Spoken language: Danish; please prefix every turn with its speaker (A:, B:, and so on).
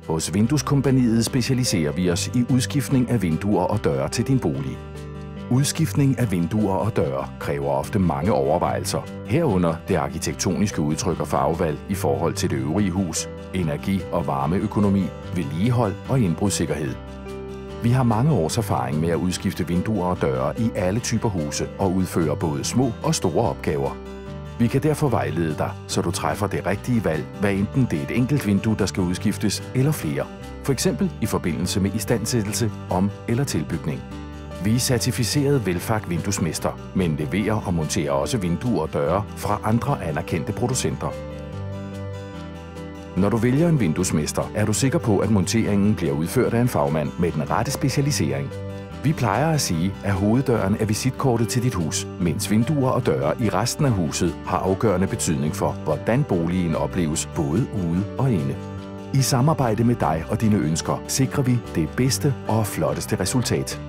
A: Hos Vindueskompagniet specialiserer vi os i udskiftning af vinduer og døre til din bolig. Udskiftning af vinduer og døre kræver ofte mange overvejelser, herunder det arkitektoniske udtryk og farvevalg i forhold til det øvrige hus, energi- og varmeøkonomi, vedligehold og indbrudssikkerhed. Vi har mange års erfaring med at udskifte vinduer og døre i alle typer huse og udføre både små og store opgaver. Vi kan derfor vejlede dig, så du træffer det rigtige valg, hvad enten det er et enkelt vindue, der skal udskiftes, eller flere. For eksempel i forbindelse med istandsættelse, om- eller tilbygning. Vi er certificeret Velfag vinduesmester, men leverer og monterer også vinduer og døre fra andre anerkendte producenter. Når du vælger en vinduesmester, er du sikker på, at monteringen bliver udført af en fagmand med den rette specialisering. Vi plejer at sige, at hoveddøren er visitkortet til dit hus, mens vinduer og døre i resten af huset har afgørende betydning for, hvordan boligen opleves både ude og inde. I samarbejde med dig og dine ønsker sikrer vi det bedste og flotteste resultat.